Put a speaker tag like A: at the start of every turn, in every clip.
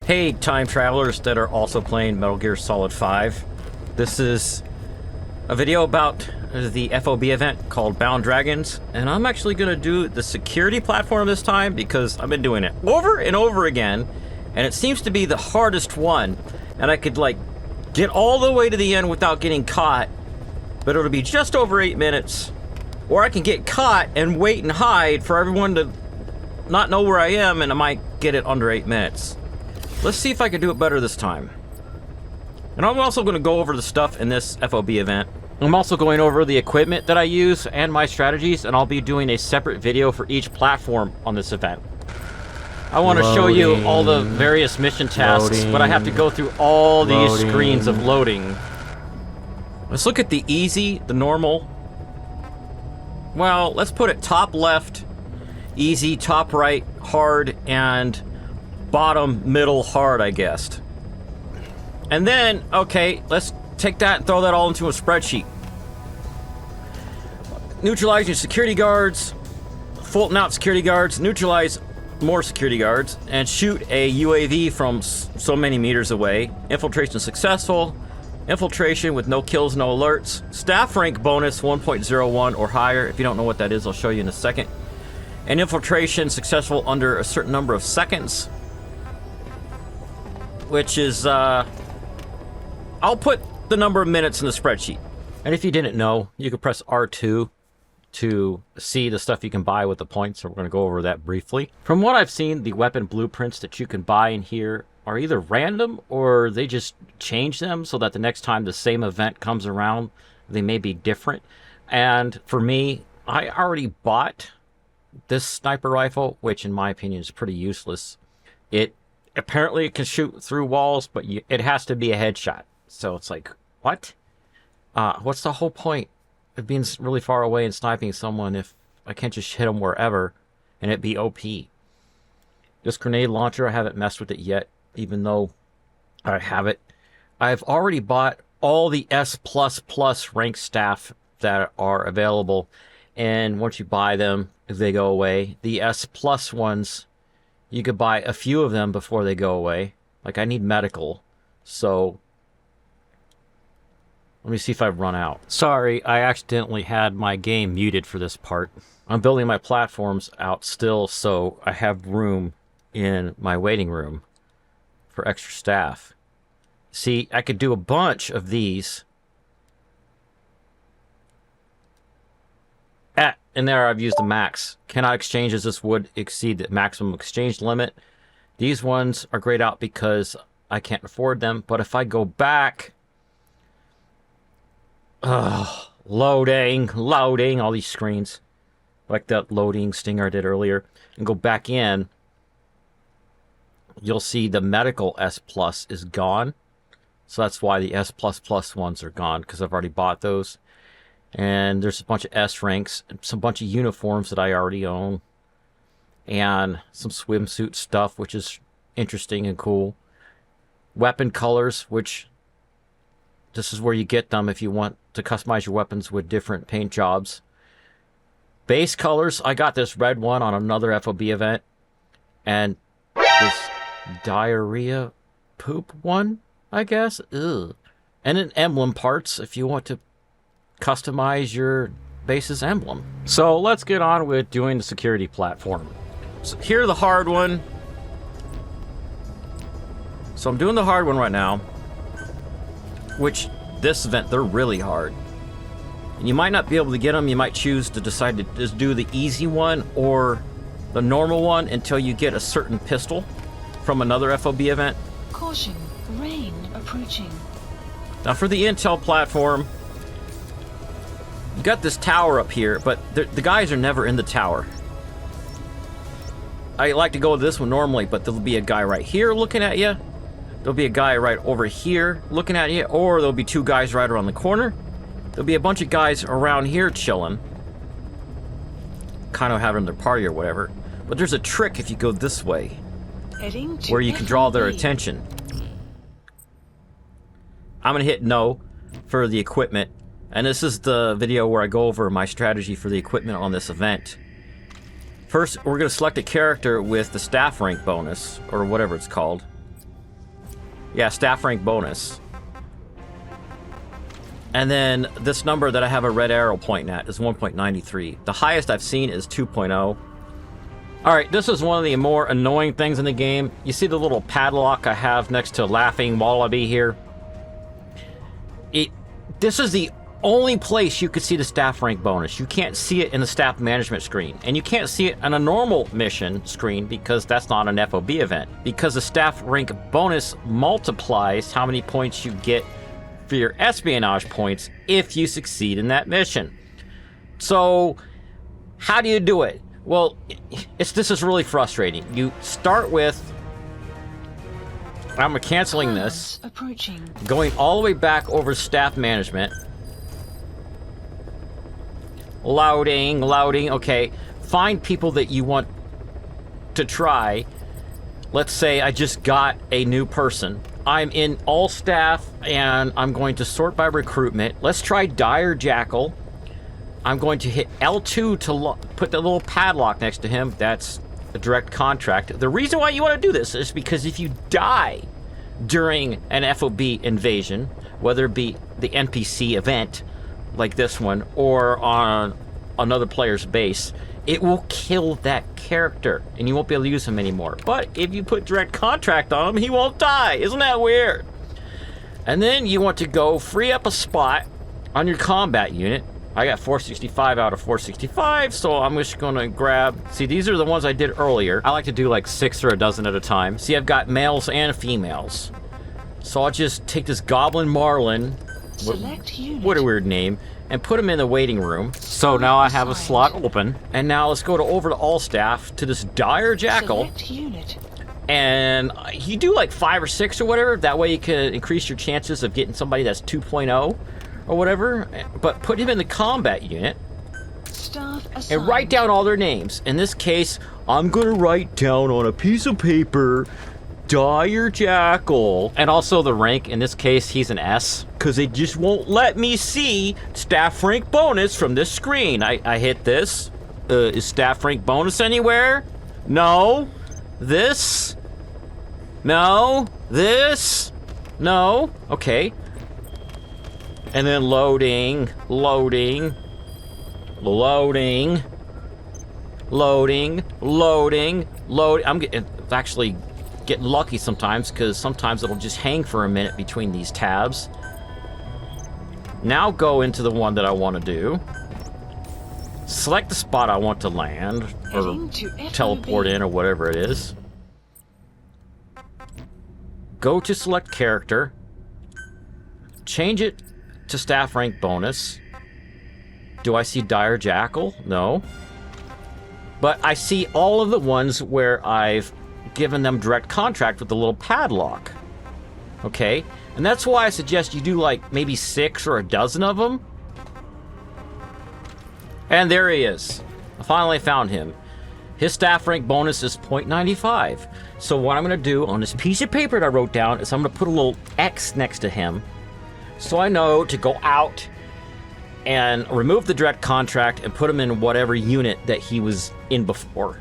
A: Hey, time travelers that are also playing Metal Gear Solid 5. This is a video about the FOB event called Bound Dragons, and I'm actually going to do the security platform this time because I've been doing it over and over again, and it seems to be the hardest one, and I could like get all the way to the end without getting caught, but it'll be just over 8 minutes, or I can get caught and wait and hide for everyone to not know where I am, and I might get it under 8 minutes. Let's see if I can do it better this time. And I'm also going to go over the stuff in this FOB event. I'm also going over the equipment that I use and my strategies, and I'll be doing a separate video for each platform on this event. I want to show you all the various mission tasks, but I have to go through all these screens of loading. Let's look at the easy, the normal. Well, let's put it top left, easy, top right, hard, and bottom, middle, hard, I guessed. And then, okay, let's take that and throw that all into a spreadsheet. Neutralizing security guards, Fulton out security guards, neutralize more security guards, and shoot a UAV from so many meters away. Infiltration successful. Infiltration with no kills, no alerts. Staff rank bonus 1.01 or higher. If you don't know what that is, I'll show you in a second. And infiltration successful under a certain number of seconds, which is, I'll put the number of minutes in the spreadsheet. And if you didn't know, you could press R2 to see the stuff you can buy with the points, so we're going to go over that briefly. From what I've seen, the weapon blueprints that you can buy in here are either random or they just change them so that the next time the same event comes around, they may be different. And for me, I already bought this sniper rifle, which in my opinion is pretty useless. It apparently can shoot through walls, but it has to be a headshot. So it's like, what? What's the whole point of being really far away and sniping someone if I can't just hit them wherever and it be OP? This grenade launcher, I haven't messed with it yet, even though I have it. I've already bought all the S++ rank staff that are available, and once you buy them, they go away. The S+ ones, you could buy a few of them before they go away. Like, I need medical, so let me see if I've run out. Sorry, I accidentally had my game muted for this part. I'm building my platforms out still, so I have room in my waiting room for extra staff. See, I could do a bunch of these. And there I've used the max. Cannot exchange as this would exceed the maximum exchange limit. These ones are grayed out because I can't afford them. But if I go back... loading, all these screens. Like that loading stinger I did earlier. And go back in. You'll see the medical S+ is gone. So that's why the S++ ones are gone, because I've already bought those. And there's a bunch of S ranks, some bunch of uniforms that I already own, and some swimsuit stuff, which is interesting and cool. Weapon colors, which this is where you get them if you want to customize your weapons with different paint jobs. Base colors, I got this red one on another FOB event, and this diarrhea poop one, I guess. Ugh. And an emblem parts if you want to customize your base's emblem. So let's get on with doing the security platform. So here's the hard one. So I'm doing the hard one right now, which this event, they're really hard. And you might not be able to get them. You might choose to decide to just do the easy one or the normal one until you get a certain pistol from another FOB event.
B: Caution, rain approaching.
A: Now for the intel platform, you got this tower up here, but the guys are never in the tower. I like to go with this one normally, but there'll be a guy right here looking at you. There'll be a guy right over here looking at you, or there'll be two guys right around the corner. There'll be a bunch of guys around here chilling, kind of having their party or whatever. But there's a trick if you go this way, where you can draw their attention. I'm gonna hit no for the equipment. And this is the video where I go over my strategy for the equipment on this event. First, we're going to select a character with the staff rank bonus, or whatever it's called. Yeah, staff rank bonus. And then this number that I have a red arrow pointing at is 1.93. The highest I've seen is 2.0. Alright, this is one of the more annoying things in the game. You see the little padlock I have next to Laughing Wallaby here? This is the only place you could see the staff rank bonus. You can't see it in the staff management screen. And you can't see it on a normal mission screen because that's not an FOB event. Because the staff rank bonus multiplies how many points you get for your espionage points if you succeed in that mission. So, how do you do it? Well, this is really frustrating. You start with, I'm canceling this, going all the way back over staff management. Loading, okay. Find people that you want to try. Let's say I just got a new person. I'm in all staff and I'm going to sort by recruitment. Let's try Dire Jackal. I'm going to hit L2 to put the little padlock next to him. That's a direct contract. The reason why you want to do this is because if you die during an FOB invasion, whether it be the NPC event like this one or on another player's base, it will kill that character and you won't be able to use him anymore. But if you put direct contract on him, he won't die. Isn't that weird? And then you want to go free up a spot on your combat unit. I got 465 out of 465, so I'm just gonna grab, see, these are the ones I did earlier. I like to do like 6 or a dozen at a time. See, I've got males and females. So I'll just take this Goblin Marlin, what a weird name, and put him in the waiting room. So now I have a slot open. And now let's go over to all staff to this Dire Jackal. And you do like 5 or 6 or whatever. That way you can increase your chances of getting somebody that's 2.0 or whatever. But put him in the combat unit. And write down all their names. In this case, I'm going to write down on a piece of paper Dire Jackal. And also the rank, in this case, he's an S. Because they just won't let me see staff rank bonus from this screen. I hit this. Is staff rank bonus anywhere? No. This? No. This? No. Okay. And then loading. Loading. Loading. Loading. Loading. Load. It's actually getting lucky sometimes because sometimes it'll just hang for a minute between these tabs. Now go into the one that I want to do. Select the spot I want to land or teleport in or whatever it is. Go to select character. Change it to staff rank bonus. Do I see Dire Jackal? No. But I see all of the ones where I've given them direct contract with the little padlock. Okay? And that's why I suggest you do like maybe 6 or a dozen of them. And there he is. I finally found him. His staff rank bonus is 0.95. So what I'm going to do on this piece of paper that I wrote down is I'm going to put a little X next to him. So I know to go out and remove the direct contract and put him in whatever unit that he was in before.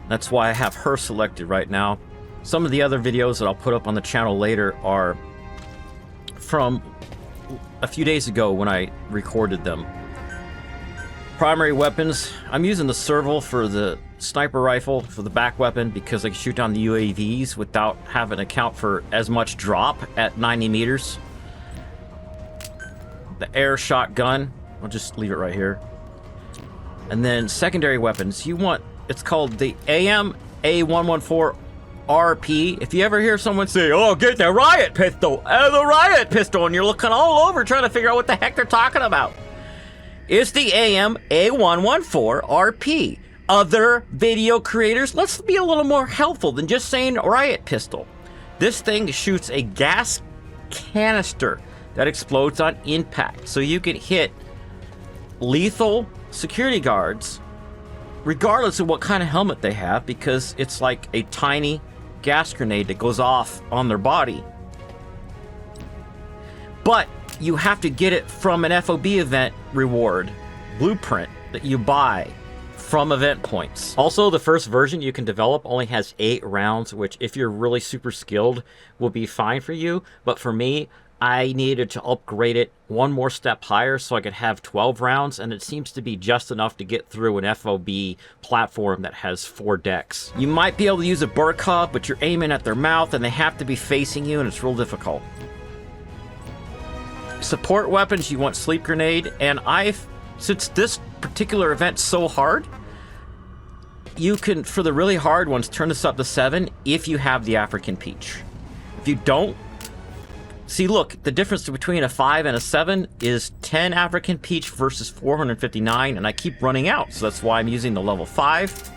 A: That's why I have her selected right now. Some of the other videos that I'll put up on the channel later are from a few days ago when I recorded them. Primary weapons. I'm using the serval for the sniper rifle for the back weapon because I can shoot down the UAVs without having to account for as much drop at 90 meters. The air shotgun. I'll just leave it right here. And then secondary weapons. You want, it's called the AM-A114 RP. If you ever hear someone say, oh, get the riot pistol, the riot pistol, and you're looking all over trying to figure out what the heck they're talking about, it's the AM-A114 RP. Other video creators, let's be a little more helpful than just saying riot pistol. This thing shoots a gas canister that explodes on impact, so you can hit lethal security guards regardless of what kind of helmet they have, because it's like a tiny gas grenade that goes off on their body. But you have to get it from an FOB event reward blueprint that you buy from event points. Also, the first version you can develop only has 8 rounds, which if you're really super skilled will be fine for you. But for me, I needed to upgrade it one more step higher so I could have 12 rounds, and it seems to be just enough to get through an FOB platform that has 4 decks. You might be able to use a burqa, but you're aiming at their mouth and they have to be facing you, and it's real difficult. Support weapons, you want sleep grenade, and since this particular event's so hard, you can, for the really hard ones, turn this up to 7 if you have the African peach. If you don't, see, look, the difference between a 5 and a 7 is 10 African peach versus 459, and I keep running out, so that's why I'm using the level 5.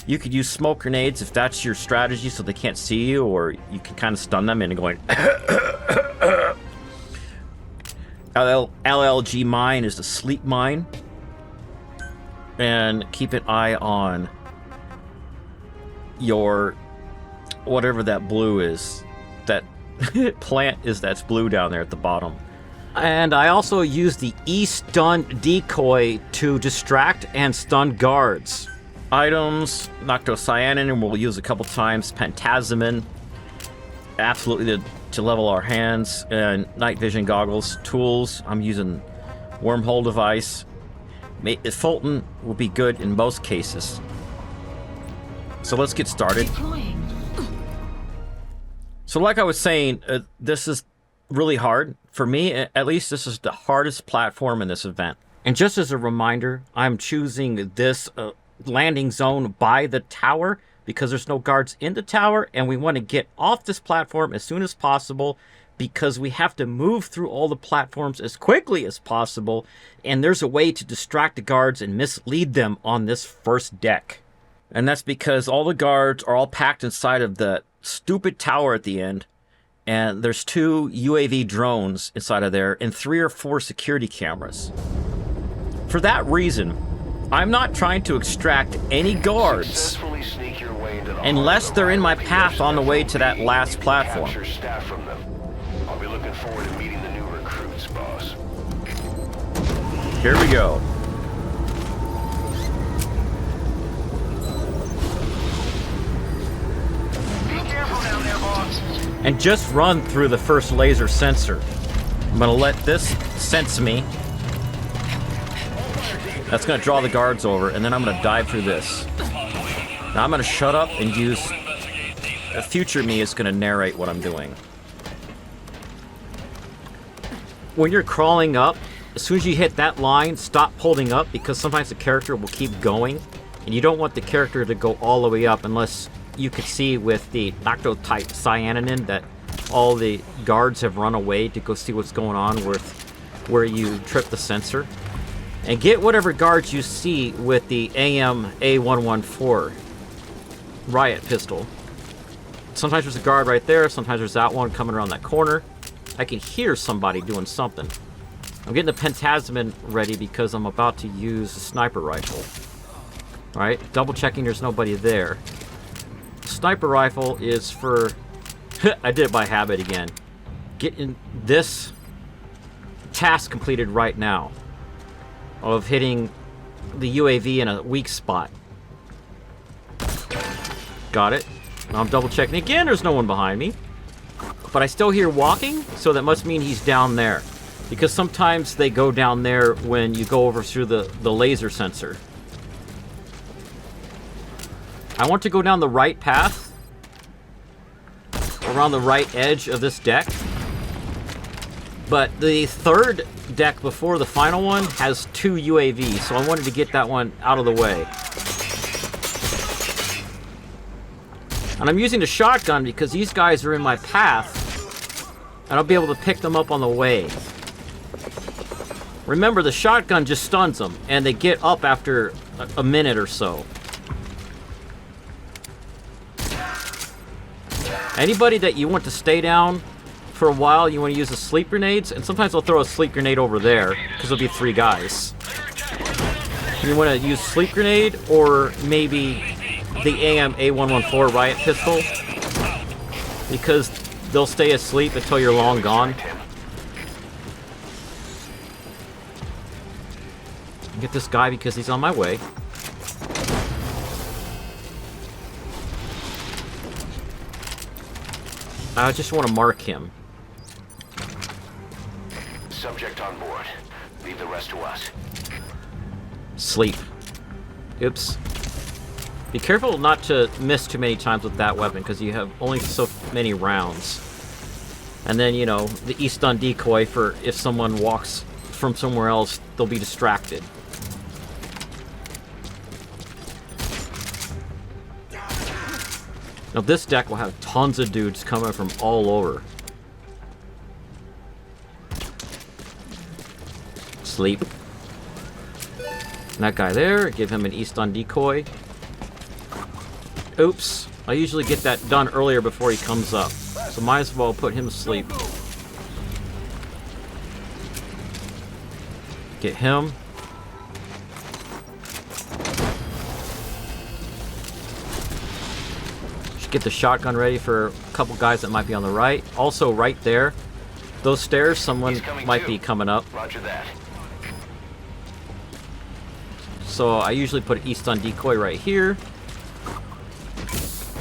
A: You could use smoke grenades if that's your strategy so they can't see you, or you can kind of stun them into going LLG mine is the sleep mine. And keep an eye on your whatever that blue is. That plant is that's blue down there at the bottom. And I also use the E-stun decoy to distract and stun guards. Items, Noctocyanin we'll use a couple times, Pentazamin, absolutely to level our hands, and night vision goggles. Tools, I'm using wormhole device. Fulton will be good in most cases. So let's get started.
B: Deploying.
A: So like I was saying, this is really hard. For me, at least, this is the hardest platform in this event. And just as a reminder, I'm choosing this landing zone by the tower because there's no guards in the tower, and we want to get off this platform as soon as possible because we have to move through all the platforms as quickly as possible, and there's a way to distract the guards and mislead them on this first deck. And that's because all the guards are all packed inside of the stupid tower at the end, and there's 2 UAV drones inside of there and 3 or 4 security cameras. For that reason, I'm not trying to extract any guards unless they're in my path on the way to that last platform.
C: I'll be looking forward to meeting the new recruits, boss.
A: Here we go.
C: Be careful down there, boss.
A: And just run through the first laser sensor. I'm gonna let this sense me. That's gonna draw the guards over, and then I'm gonna dive through this. Now I'm gonna shut up and use... future me is gonna narrate what I'm doing. When you're crawling up, as soon as you hit that line, stop holding up, because sometimes the character will keep going, and you don't want the character to go all the way up unless you could see with the Noctocyanin that all the guards have run away to go see what's going on with where you trip the sensor. And get whatever guards you see with the AM-A114 riot pistol. Sometimes there's a guard right there, sometimes there's that one coming around that corner. I can hear somebody doing something. I'm getting the Pentazamin ready because I'm about to use a sniper rifle. Alright, double checking there's nobody there. Sniper rifle is for... I did it by habit again. Getting this task completed right now of hitting the UAV in a weak spot. Got it. Now I'm double checking again, there's no one behind me. But I still hear walking, so that must mean he's down there. Because sometimes they go down there when you go over through the laser sensor. I want to go down the right path, around the right edge of this deck. But the third deck before the final one has 2 UAVs, so I wanted to get that one out of the way. And I'm using the shotgun because these guys are in my path, and I'll be able to pick them up on the way. Remember, the shotgun just stuns them, and they get up after a minute or so. Anybody that you want to stay down for a while, you want to use the sleep grenades, and sometimes I'll throw a sleep grenade over there, because there'll be 3 guys. You want to use sleep grenade, or maybe the AM-A114 riot pistol, because they'll stay asleep until you're long gone. Get this guy because he's on my way. I just want to mark him.
C: Subject on board. Leave the rest to us.
A: Sleep. Oops. Be careful not to miss too many times with that weapon, because you have only so many rounds. And then, you know, the E-stun decoy for if someone walks from somewhere else, they'll be distracted. Now this deck will have tons of dudes coming from all over. Sleep. And that guy there, give him an E-stun decoy. Oops. I usually get that done earlier before he comes up. So might as well put him to sleep. Get him. Should get the shotgun ready for a couple guys that might be on the right. Also right there, those stairs, someone might be coming up.
C: Roger that.
A: So I usually put an E-stun decoy right here.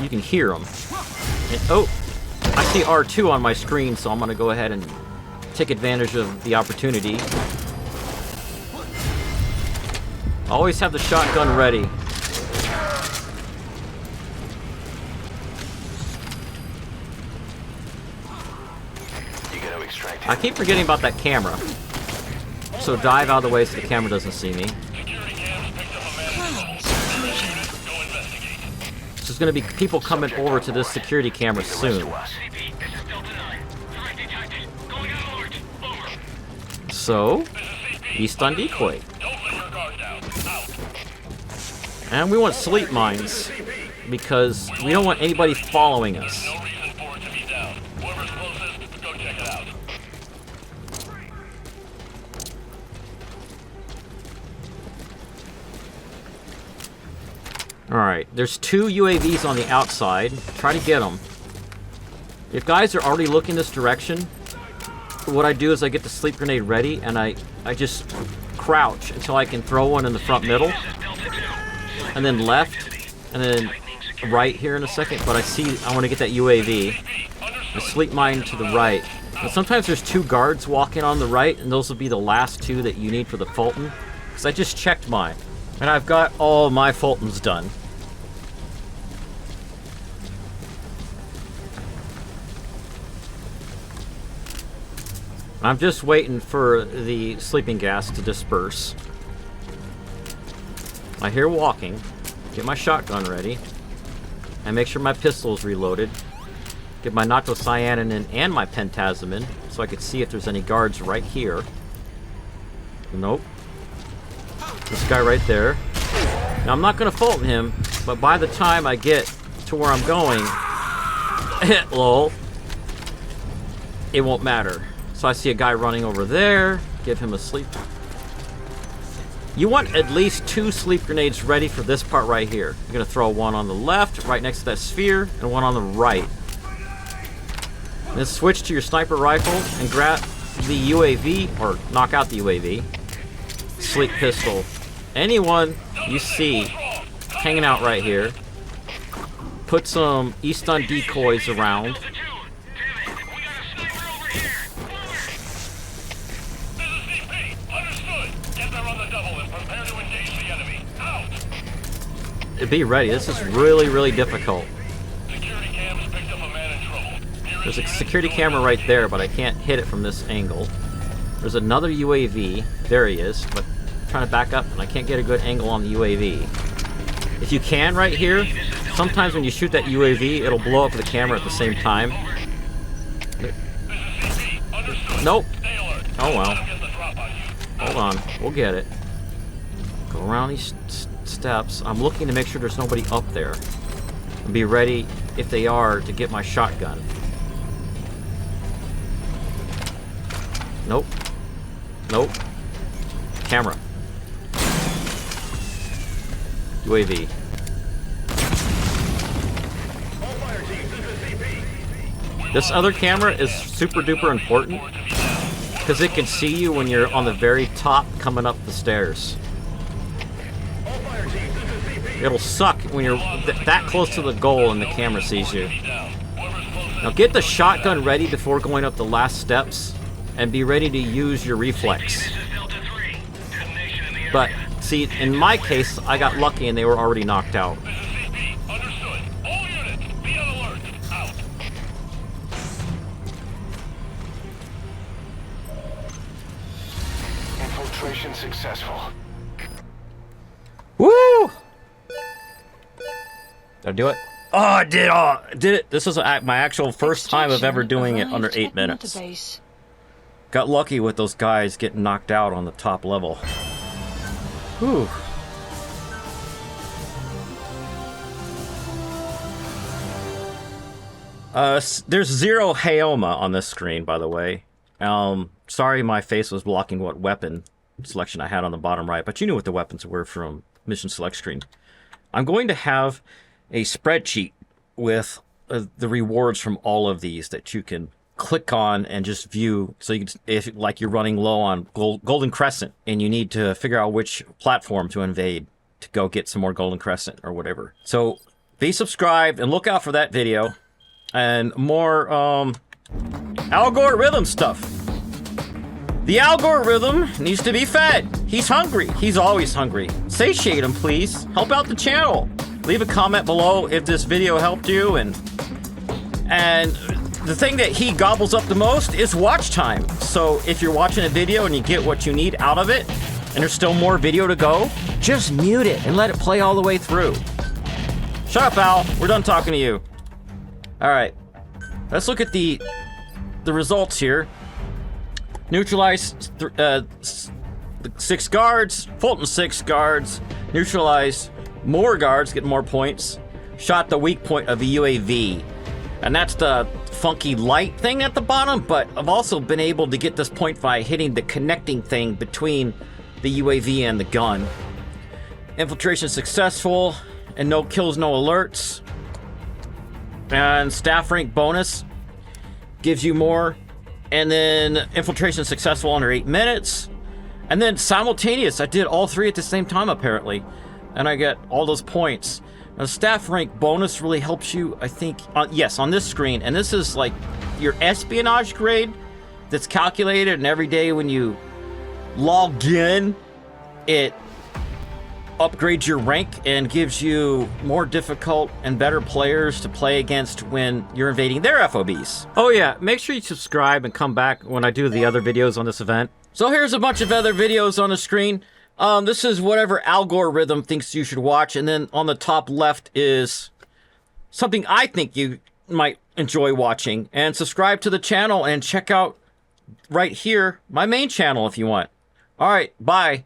A: You can hear them. And, oh, I see R2 on my screen, so I'm going to go ahead and take advantage of the opportunity. Always have the shotgun ready.
C: You gotta extract
A: I
C: him.
A: keep forgetting about that camera. So dive out of the way so the camera doesn't see me. There's going to be people coming over to this security camera soon. So, E-stun decoy. And we want sleep mines, because we don't want anybody following us. Alright, there's 2 UAVs on the outside. Try to get them. If guys are already looking this direction, what I do is I get the sleep grenade ready, and I just crouch until I can throw one in the front middle. And then left, and then right here in a second, but I want to get that UAV. The sleep mine to the right. And sometimes there's 2 guards walking on the right, and those will be the last 2 that you need for the Fulton. Because I just checked mine. And I've got all my Fultons done. I'm just waiting for the sleeping gas to disperse. I hear walking. Get my shotgun ready. And make sure my pistol is reloaded. Get my Noctocyanin in and my Pentazomin so I could see if there's any guards right here. Nope. This guy right there. Now I'm not going to Fulton him, but by the time I get to where I'm going, lol, it won't matter. So I see a guy running over there. Give him a sleep. You want at least 2 sleep grenades ready for this part right here. You're going to throw one on the left, right next to that sphere, and one on the right. Then switch to your sniper rifle and grab the UAV, or knock out the UAV. Sleep pistol. Anyone you see hanging out right here, put some E-stun decoys around. Be ready. This is really, really difficult. There's a security camera right there, but I can't hit it from this angle. There's another UAV. There he is, but I'm trying to back up and I can't get a good angle on the UAV. If you can right here, sometimes when you shoot that UAV, it'll blow up the camera at the same time. Nope. Oh well. Hold on. We'll get it. Go around these steps. I'm looking to make sure there's nobody up there. And be ready, if they are, to get my shotgun. Nope. Nope. Camera. UAV. This other camera is super duper important because it can see you when you're on the very top coming up the stairs. It'll suck when you're that close to the goal and the camera sees you. Now get the shotgun ready before going up the last steps, and be ready to use your reflex. But, see, in my case, I got lucky and they were already knocked out.
C: Understood. All units, be on alert. Out. Infiltration successful.
A: Woo! Did I do it? Oh, I did! Oh, I did it! This is my actual first time of ever doing it under 8 minutes.
B: Base.
A: Got lucky with those guys getting knocked out on the top level. Whew. There's 0 Haoma on this screen, by the way. Sorry my face was blocking what weapon selection I had on the bottom right, but you knew what the weapons were from mission select screen. I'm going to have a spreadsheet with the rewards from all of these that you can click on and just view. So you can, if like you're running low on Golden Crescent and you need to figure out which platform to invade to go get some more Golden Crescent or whatever. So be subscribed and look out for that video and more algorithm stuff. The algorithm needs to be fed. He's hungry. He's always hungry. Satiate him, please. Help out the channel. Leave a comment below if this video helped you, and the thing that he gobbles up the most is watch time. So if you're watching a video and you get what you need out of it, and there's still more video to go, just mute it and let it play all the way through. Shut up, Al. We're done talking to you. All right. Let's look at the results here. Neutralize 6 guards. Fulton 6 guards. Neutralize more guards, get more points. Shot the weak point of a UAV. And that's the funky light thing at the bottom, but I've also been able to get this point by hitting the connecting thing between the UAV and the gun. Infiltration successful, and no kills, no alerts. And staff rank bonus gives you more. And then infiltration successful under 8 minutes. And then simultaneous, I did all 3 at the same time apparently. And I get all those points. Now, staff rank bonus really helps you, I think, yes, on this screen. And this is like your espionage grade that's calculated, and every day when you log in, it upgrades your rank and gives you more difficult and better players to play against when you're invading their FOBs. Oh yeah, make sure you subscribe and come back when I do the other videos on this event. So here's a bunch of other videos on the screen. This is whatever algorithm thinks you should watch, and then on the top left is something I think you might enjoy watching. And subscribe to the channel and check out right here my main channel if you want. All right, bye.